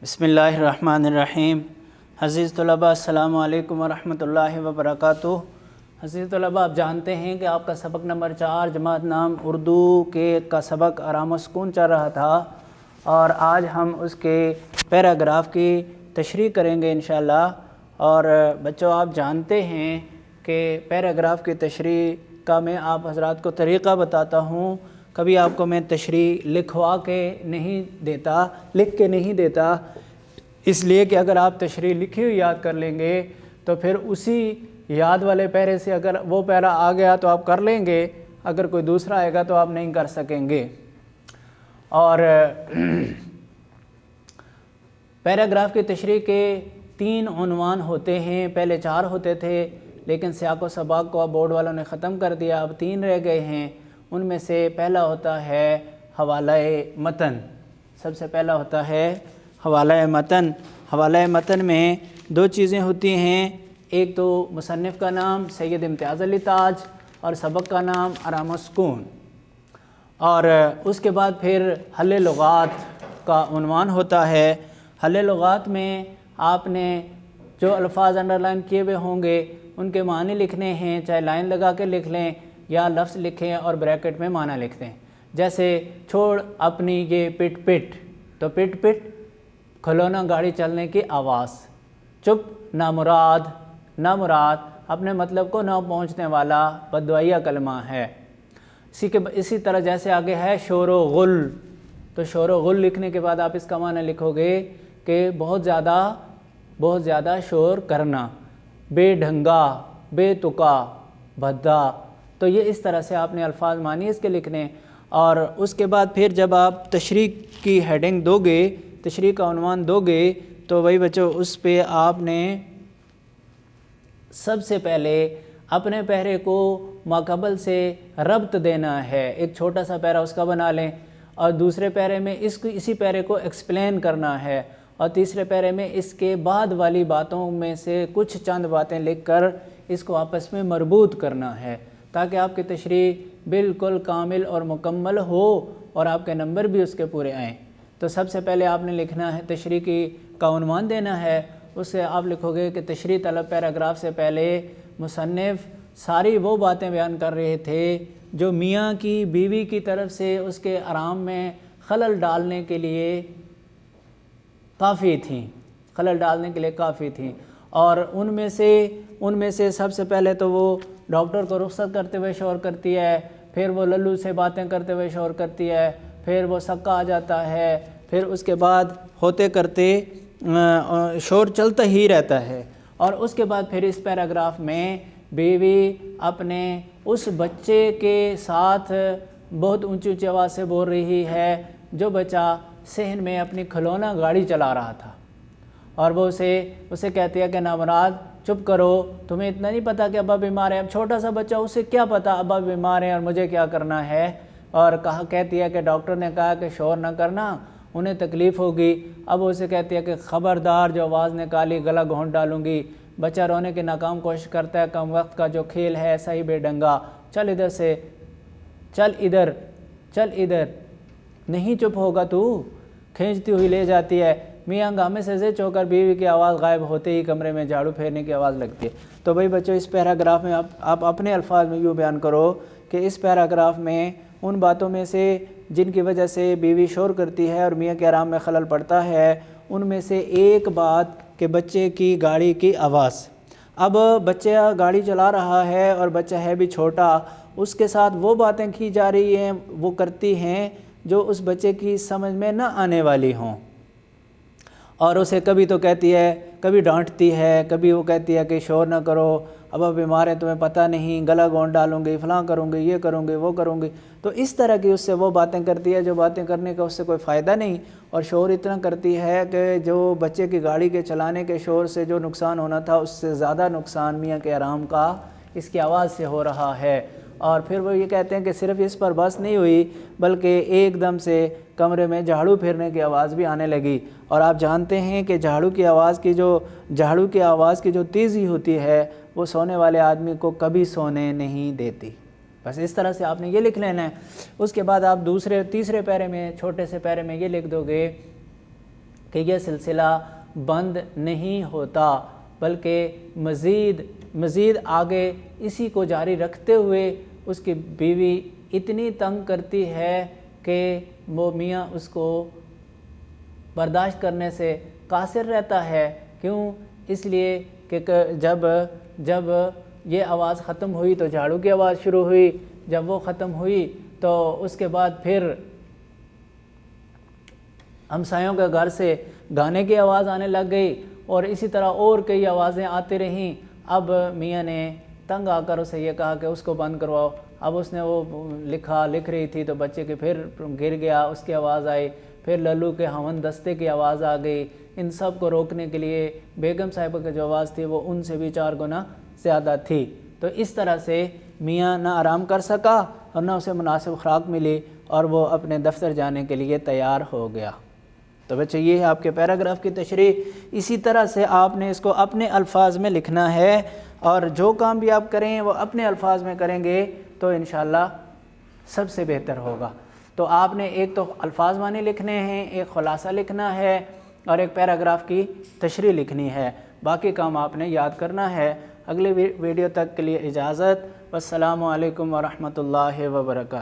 بسم اللہ الرحمن الرحیم۔ عزیز طلباء السلام علیکم ورحمۃ اللہ وبرکاتہ۔ عزیز طلباء، آپ جانتے ہیں کہ آپ کا سبق نمبر 4 جماعت نام اردو کا سبق آرام و سکون چل رہا تھا، اور آج ہم اس کے پیراگراف کی تشریح کریں گے انشاءاللہ۔ اور بچوں، آپ جانتے ہیں کہ پیراگراف کی تشریح کا میں آپ حضرات کو طریقہ بتاتا ہوں۔ کبھی آپ کو میں تشریح لکھوا کے نہیں دیتا، لکھ کے نہیں دیتا، اس لیے کہ اگر آپ تشریح لکھی ہوئی یاد کر لیں گے تو پھر اسی یاد والے پیرے سے اگر وہ پیرا آ گیا تو آپ کر لیں گے، اگر کوئی دوسرا آئے گا تو آپ نہیں کر سکیں گے۔ اور پیراگراف کی تشریح کے 3 عنوان ہوتے ہیں، پہلے 4 ہوتے تھے لیکن سیاق و سباق کو اب بورڈ والوں نے ختم کر دیا، اب 3 رہ گئے ہیں۔ ان میں سے پہلا ہوتا ہے حوالہ متن۔ سب سے پہلا ہوتا ہے حوالہ متن۔ حوالہ متن میں 2 چیزیں ہوتی ہیں، ایک تو مصنف کا نام سید امتیاز علی تاج اور سبق کا نام آرام و سکون، اور اس کے بعد پھر حل لغات کا عنوان ہوتا ہے۔ حل لغات میں آپ نے جو الفاظ انڈر لائن کیے ہوئے ہوں گے ان کے معنی لکھنے ہیں، چاہے لائن لگا کے لکھ لیں یا لفظ لکھیں اور بریکٹ میں معنی لکھ دیں۔ جیسے چھوڑ اپنی یہ پٹ پٹ، تو پٹ پٹ کھلونا گاڑی چلنے کی آواز، چپ نامراد، نامراد اپنے مطلب کو نہ پہنچنے والا بددعائیہ کلمہ ہے۔ اسی طرح جیسے آگے ہے شور و غل، تو شور و غل لکھنے کے بعد آپ اس کا معنی لکھو گے کہ بہت زیادہ شور کرنا، بے ڈھنگا، بے تکا، بھدا۔ تو یہ اس طرح سے آپ نے الفاظ معنی اس کے لکھنے، اور اس کے بعد پھر جب آپ تشریح کی ہیڈنگ دو گے، تشریح کا عنوان دو گے، تو وہی بچوں اس پہ آپ نے سب سے پہلے اپنے پیرے کو ماقبل سے ربط دینا ہے۔ ایک چھوٹا سا پیرا اس کا بنا لیں، اور دوسرے پیرے میں اسی پیرے کو ایکسپلین کرنا ہے، اور تیسرے پیرے میں اس کے بعد والی باتوں میں سے کچھ چند باتیں لکھ کر اس کو آپس میں مربوط کرنا ہے، تاکہ آپ کی تشریح بالکل کامل اور مکمل ہو اور آپ کے نمبر بھی اس کے پورے آئیں۔ تو سب سے پہلے آپ نے لکھنا ہے، تشریح کا عنوان دینا ہے۔ اس سے آپ لکھو گے کہ تشریح طلب پیراگراف سے پہلے مصنف ساری وہ باتیں بیان کر رہے تھے جو میاں کی بیوی کی طرف سے اس کے آرام میں خلل ڈالنے کے لیے کافی تھیں، اور ان میں سے سب سے پہلے تو وہ ڈاکٹر کو رخصت کرتے ہوئے شور کرتی ہے، پھر وہ للو سے باتیں کرتے ہوئے شور کرتی ہے، پھر وہ سکا آ جاتا ہے، پھر اس کے بعد ہوتے کرتے شور چلتا ہی رہتا ہے۔ اور اس کے بعد پھر اس پیراگراف میں بیوی اپنے اس بچے کے ساتھ بہت اونچی اونچی آواز سے بول رہی ہے جو بچہ صحن میں اپنی کھلونا گاڑی چلا رہا تھا، اور وہ اسے کہتی ہے کہ نامراد چپ کرو، تمہیں اتنا نہیں پتہ کہ ابا بیمار ہے۔ اب چھوٹا سا بچہ، اسے کیا پتہ ابا بیمار ہیں اور مجھے کیا کرنا ہے، اور کہتی ہے کہ ڈاکٹر نے کہا کہ شور نہ کرنا، انہیں تکلیف ہوگی۔ اب وہ اسے کہتی ہے کہ خبردار، جو آواز نکالی گلا گھونٹ ڈالوں گی۔ بچہ رونے کی ناکام کوشش کرتا ہے، کم وقت کا جو کھیل ہے ایسا ہی بے ڈنگا، چل ادھر سے، چل ادھر، نہیں چپ ہوگا تو، کھینچتی ہوئی لے جاتی ہے۔ میاں ہنگامے سے زد ہو کر بیوی کی آواز غائب ہوتے ہی کمرے میں جھاڑو پھیرنے کی آواز لگتی ہے۔ تو بھائی بچوں، اس پیراگراف میں آپ اپنے الفاظ میں یوں بیان کرو کہ اس پیراگراف میں ان باتوں میں سے جن کی وجہ سے بیوی شور کرتی ہے اور میاں کے آرام میں خلل پڑتا ہے، ان میں سے ایک بات کہ بچے کی گاڑی کی آواز۔ اب بچہ گاڑی چلا رہا ہے اور بچہ ہے بھی چھوٹا، اس کے ساتھ وہ باتیں کی جا رہی ہیں، وہ کرتی ہیں جو اس بچے کی سمجھ میں نہ آنے والی ہوں، اور اسے کبھی تو کہتی ہے، کبھی ڈانٹتی ہے، کبھی وہ کہتی ہے کہ شور نہ کرو، ابا بیمار ہے تمہیں پتہ نہیں، گلا گھونٹ ڈالوں گی، فلاں کروں گی، یہ کروں گی، وہ کروں گی۔ تو اس طرح کی اس سے وہ باتیں کرتی ہے جو باتیں کرنے کا اس سے کوئی فائدہ نہیں، اور شور اتنا کرتی ہے کہ جو بچے کی گاڑی کے چلانے کے شور سے جو نقصان ہونا تھا اس سے زیادہ نقصان میاں کے آرام کا اس کی آواز سے ہو رہا ہے۔ اور پھر وہ یہ کہتے ہیں کہ صرف اس پر بس نہیں ہوئی، بلکہ ایک دم سے کمرے میں جھاڑو پھرنے کی آواز بھی آنے لگی، اور آپ جانتے ہیں کہ جھاڑو کی آواز کی جو تیزی ہوتی ہے وہ سونے والے آدمی کو کبھی سونے نہیں دیتی۔ بس اس طرح سے آپ نے یہ لکھ لینا ہے۔ اس کے بعد آپ تیسرے پیرے میں، چھوٹے سے پیرے میں یہ لکھ دو گے کہ یہ سلسلہ بند نہیں ہوتا، بلکہ مزید آگے اسی کو جاری رکھتے ہوئے اس کی بیوی اتنی تنگ کرتی ہے کہ وہ میاں اس کو برداشت کرنے سے قاصر رہتا ہے۔ کیوں؟ اس لیے کہ جب یہ آواز ختم ہوئی تو جھاڑو کی آواز شروع ہوئی، جب وہ ختم ہوئی تو اس کے بعد پھر ہمسایوں کے گھر سے گانے کی آواز آنے لگ گئی، اور اسی طرح اور کئی آوازیں آتی رہیں۔ اب میاں نے تنگ آ کر اسے یہ کہا کہ اس کو بند کرواؤ۔ اب اس نے وہ لکھ رہی تھی تو بچے کے پھر گر گیا، اس کی آواز آئی، پھر للو کے ہون دستے کی آواز آ گئی۔ ان سب کو روکنے کے لیے بیگم صاحبہ کی جو آواز تھی وہ ان سے بھی 4 گنا زیادہ تھی۔ تو اس طرح سے میاں نہ آرام کر سکا اور نہ اسے مناسب خوراک ملی، اور وہ اپنے دفتر جانے کے لیے تیار ہو گیا۔ تو بچے یہ ہے آپ کے پیراگراف کی تشریح۔ اسی طرح سے آپ نے اس کو اپنے الفاظ میں لکھنا ہے، اور جو کام بھی آپ کریں وہ اپنے الفاظ میں کریں گے تو انشاءاللہ سب سے بہتر ہوگا۔ تو آپ نے ایک تو الفاظ معنی لکھنے ہیں، ایک خلاصہ لکھنا ہے، اور ایک پیراگراف کی تشریح لکھنی ہے۔ باقی کام آپ نے یاد کرنا ہے۔ اگلے ویڈیو تک کے لیے اجازت۔ والسلام علیکم ورحمۃ اللہ وبرکاتہ۔